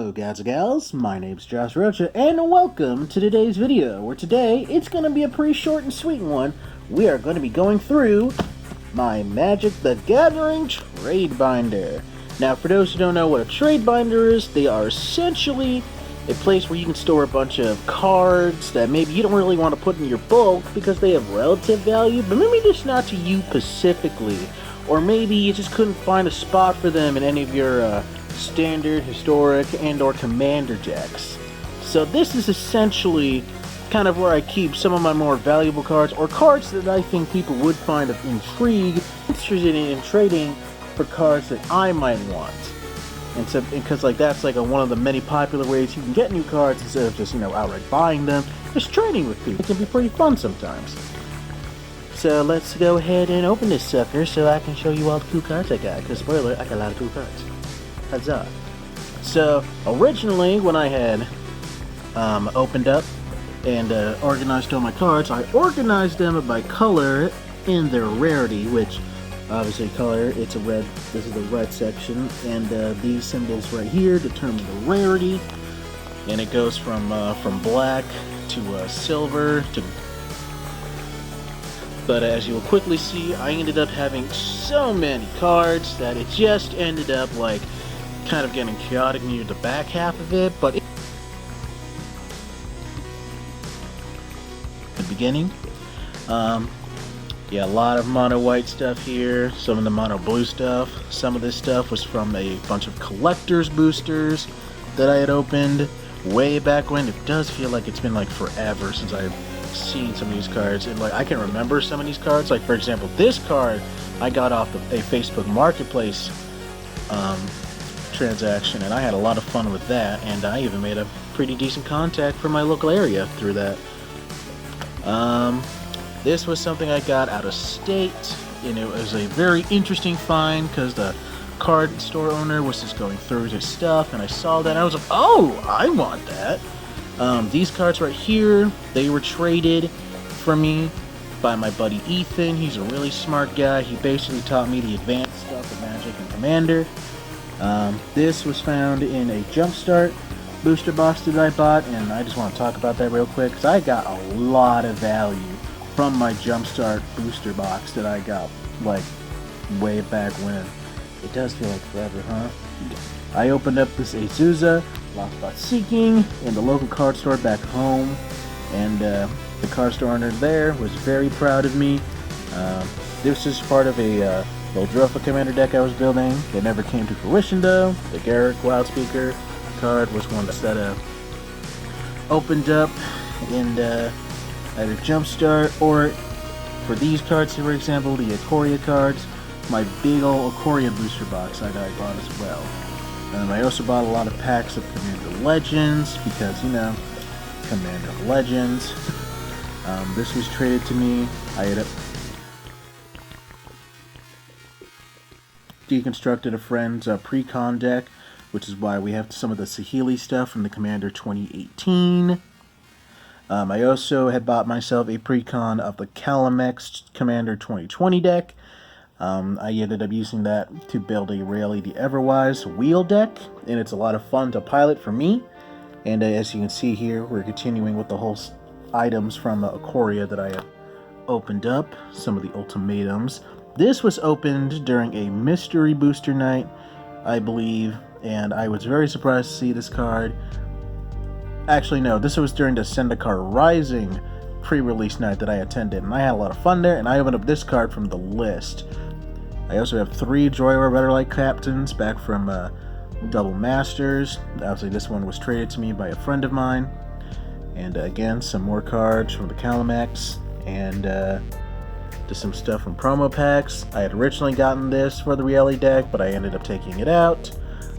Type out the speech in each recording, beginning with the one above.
Hello guys and gals, my name's Josh Rocha and welcome to today's video, where today it's going to be a pretty short and sweet one. We are going to be going through my Magic the Gathering Trade Binder. Now for those who don't know what a trade binder is, they are essentially a place where you can store a bunch of cards that maybe you don't really want to put in your bulk because they have relative value, but maybe just not to you specifically. Or maybe you just couldn't find a spot for them in any of your standard, historic, and or commander decks. So this is essentially kind of where I keep some of my more valuable cards, or cards that I think people would find of intrigue, interested in trading for cards that I might want. And so, because like that's like one of the many popular ways you can get new cards instead of just, you know, outright buying them, just trading with people. It can be pretty fun sometimes. So let's go ahead and open this sucker so I can show you all the cool cards I got. Because spoiler, I got a lot of cool cards. Huzzah. So originally when I had opened up and organized all my cards, I organized them by color in their rarity, which obviously color, it's a red, this is the red section, and these symbols right here determine the rarity, and it goes from black to silver to. But as you will quickly see, I ended up having so many cards that it just ended up like kind of getting chaotic near the back half of it. But the beginning, yeah, a lot of mono white stuff here, some of the mono blue stuff. Some of this stuff was from a bunch of collector's boosters that I had opened way back when. It does feel like it's been like forever since I've seen some of these cards, and like I can remember some of these cards. Like for example, this card I got off of a Facebook Marketplace transaction, and I had a lot of fun with that, and I even made a pretty decent contact from my local area through that. This was something I got out of state, and it was a very interesting find because the card store owner was just going through his stuff, and I saw that and I was like, oh, I want that. These cards right here, they were traded for me by my buddy Ethan. He's a really smart guy. He basically taught me the advanced stuff of Magic and Commander. This was found in a Jumpstart booster box that I bought, and I just want to talk about that real quick because I got a lot of value from my Jumpstart booster box that I got like way back when. It does feel like forever, huh? I opened up this Azusa Lost Box Seeking in the local card store back home, and the card store owner there was very proud of me. This is part of a Muldrotha Commander deck I was building. It never came to fruition though. The Garruk Wildspeaker card was one that opened up in either Jumpstart, or for these cards, for example, the Ikoria cards, my big ol' Ikoria booster box I bought as well. I also bought a lot of packs of Commander Legends because, you know, Commander Legends. This was traded to me. I had deconstructed a friend's pre-con deck, which is why we have some of the Saheeli stuff from the Commander 2018. I also had bought myself a pre-con of the Calamex Commander 2020 deck. I ended up using that to build a Rayleigh the Everwise wheel deck, and it's a lot of fun to pilot for me. And as you can see here, we're continuing with the whole items from Ikoria that I have opened up, some of the ultimatums. This was opened during a mystery booster night, I believe, and I was very surprised to see this card. Actually, no, this was during the Zendikar Rising pre-release night that I attended, and I had a lot of fun there, and I opened up this card from the list. I also have 3 Joyware Betterlight Captains back from Double Masters. Obviously this one was traded to me by a friend of mine. And again, some more cards from the Calamex, and just some stuff from promo packs. I had originally gotten this for the Rayleigh deck, but I ended up taking it out.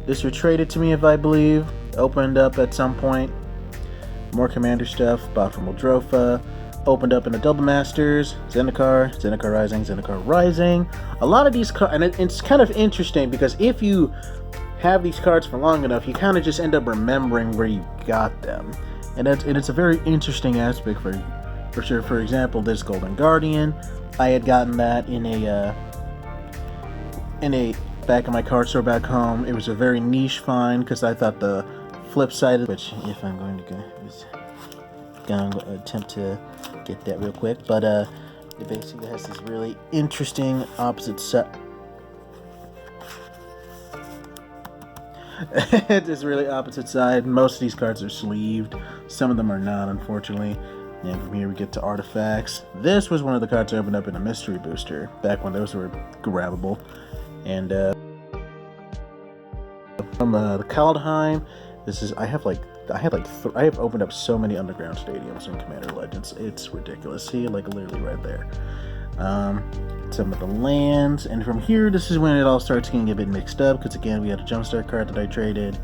This was traded to me, if I believe, opened up at some point. More Commander stuff, bought from Muldrotha. Opened up in the Double Masters, Zendikar, Zendikar Rising, Zendikar Rising. A lot of these cards, and it's kind of interesting because if you have these cards for long enough, you kind of just end up remembering where you got them. And it's a very interesting aspect for sure. For example, this Golden Guardian, I had gotten that in a back in my card store back home. It was a very niche find because I thought the flip side, which if I'm going to go, going to attempt to get that real quick, but it basically has this really interesting opposite side. This really opposite side. Most of these cards are sleeved. Some of them are not, unfortunately. And from here we get to artifacts. This was one of the cards I opened up in a mystery booster back when those were grabbable. And from the Kaldheim, this is I have opened up so many underground stadiums in Commander Legends. It's ridiculous. See, like literally right there. Some of the lands, and from here, this is when it all starts getting a bit mixed up, because again, we had a Jumpstart card that I traded,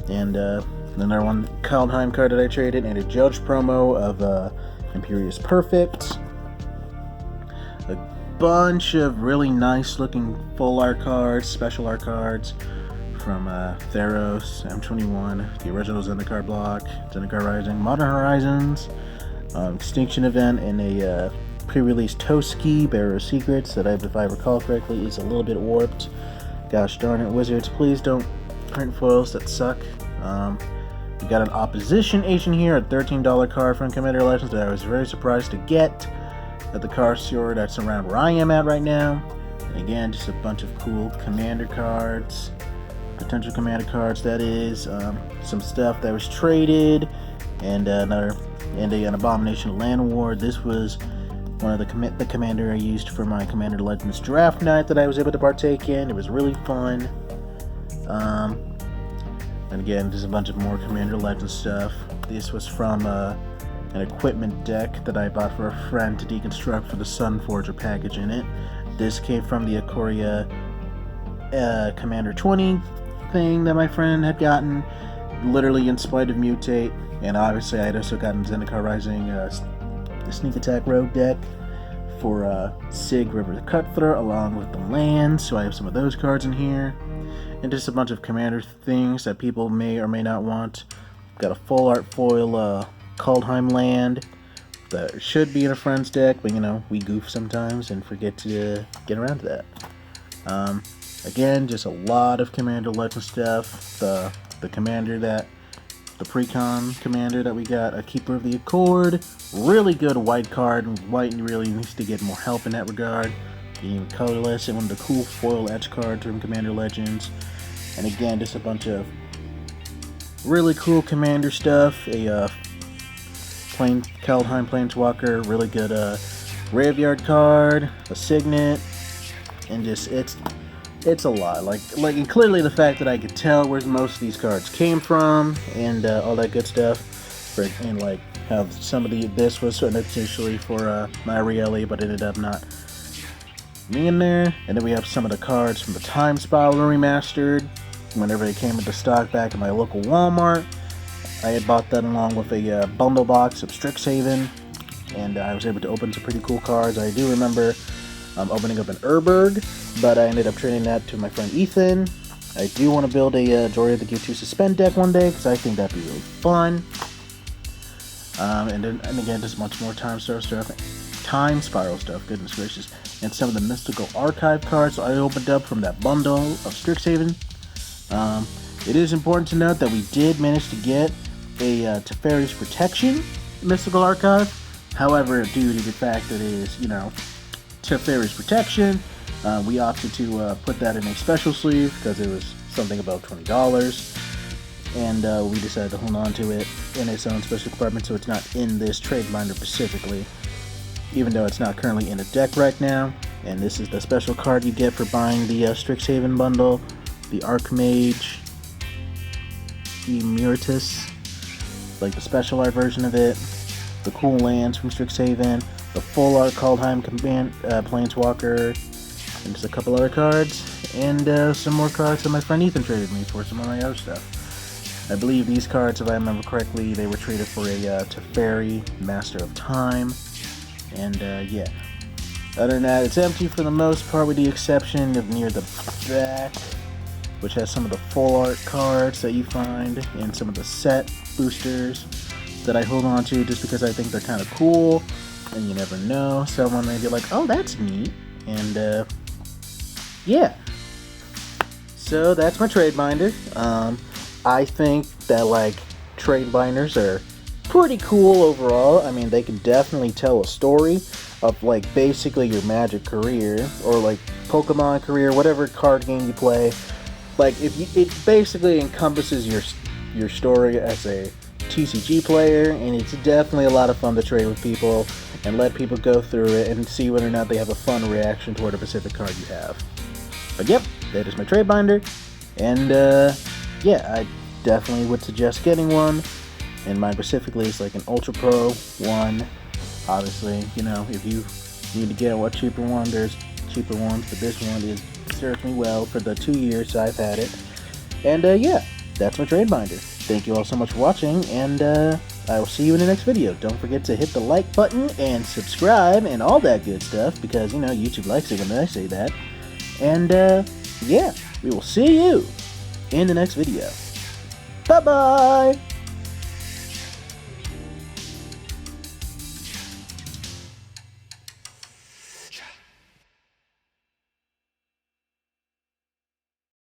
and another one Kaldheim card that I traded, and a Judge promo of Imperious Perfect. A bunch of really nice looking full art cards, special art cards from Theros, M21, the original Zendikar block, Zendikar Rising, Modern Horizons, Extinction Event, and a pre-release Toski, Bearer of Secrets, that if I recall correctly is a little bit warped. Gosh darn it, Wizards, please don't print foils that suck. We got an Opposition Agent here, a $13 card from Commander Legends that I was very surprised to get at the card store that's around where I am at right now. And again, just a bunch of cool Commander cards, potential Commander cards, that is. Some stuff that was traded, and an Abomination of Land War. This was one of the commander I used for my Commander Legends draft night that I was able to partake in. It was really fun. And again, there's a bunch of more Commander Legends stuff. This was from an equipment deck that I bought for a friend to deconstruct for the Sunforger package in it. This came from the Ikoria Commander 20 thing that my friend had gotten, literally in spite of Mutate. And obviously I had also gotten Zendikar Rising the Sneak Attack Rogue deck for Sig River Cutthroat along with the lands, so I have some of those cards in here, and just a bunch of Commander things that people may or may not want. Got a full art foil Kaldheim land that should be in a friend's deck, but you know, we goof sometimes and forget to get around to that. Again, just a lot of Commander Legend stuff. The commander that the Precon commander that we got, a Keeper of the Accord, really good white card, and white really needs to get more help in that regard. Being colorless, and one of the cool foil edge cards from Commander Legends. And again, just a bunch of really cool commander stuff. A Kaldheim Planeswalker, really good graveyard card, a Signet, and just it's a lot. And clearly the fact that I could tell where most of these cards came from and all that good stuff. And like how some of this was initially for Marielle, but ended up not being in there. And then we have some of the cards from the Time Spiral Remastered. Whenever they came into stock back in my local Walmart, I had bought that along with a bundle box of Strixhaven, and I was able to open some pretty cool cards. I do remember opening up an Urberg, but I ended up trading that to my friend Ethan. I do want to build a Jory of the Give 2 Suspend deck one day, because I think that'd be really fun. And again, just much more Time Spiral stuff, goodness gracious. And some of the Mystical Archive cards I opened up from that bundle of Strixhaven. It is important to note that we did manage to get a Teferi's Protection Mystical Archive. However, due to the fact that it is, Teferi's Protection, we opted to put that in a special sleeve because it was something about $20. And we decided to hold on to it in its own special compartment, so it's not in this trade binder specifically, even though it's not currently in a deck right now. And this is the special card you get for buying the Strixhaven bundle, the Archmage Emeritus, like the special art version of it, the cool lands from Strixhaven, the full art Kaldheim Planeswalker, and just a couple other cards, and some more cards that my friend Ethan traded me for some of my other stuff. I believe these cards, if I remember correctly, they were traded for a Teferi Master of Time, and yeah. Other than that, it's empty for the most part, with the exception of near the back, which has some of the full art cards that you find, and some of the set boosters that I hold on to just because I think they're kind of cool, and you never know, someone may be like, oh, that's neat, and yeah. So that's my trade binder. I think that, like, trade binders are pretty cool overall. I mean, they can definitely tell a story of, like, basically your Magic career, or, like, Pokemon career, whatever card game you play. Like, it basically encompasses your story as a TCG player, and it's definitely a lot of fun to trade with people and let people go through it and see whether or not they have a fun reaction toward a specific card you have. But yep, that is my trade binder, and yeah, I definitely would suggest getting one, and mine specifically is like an Ultra Pro one. Obviously, you know, if you need to get a cheaper one, there's cheaper ones, but this one is served me well for the 2 years I've had it. And yeah, that's my trade binder. Thank you all so much for watching, and I will see you in the next video. Don't forget to hit the like button and subscribe and all that good stuff, because, you know, YouTube likes it when I say that. And yeah, we will see you in the next video. Bye-bye!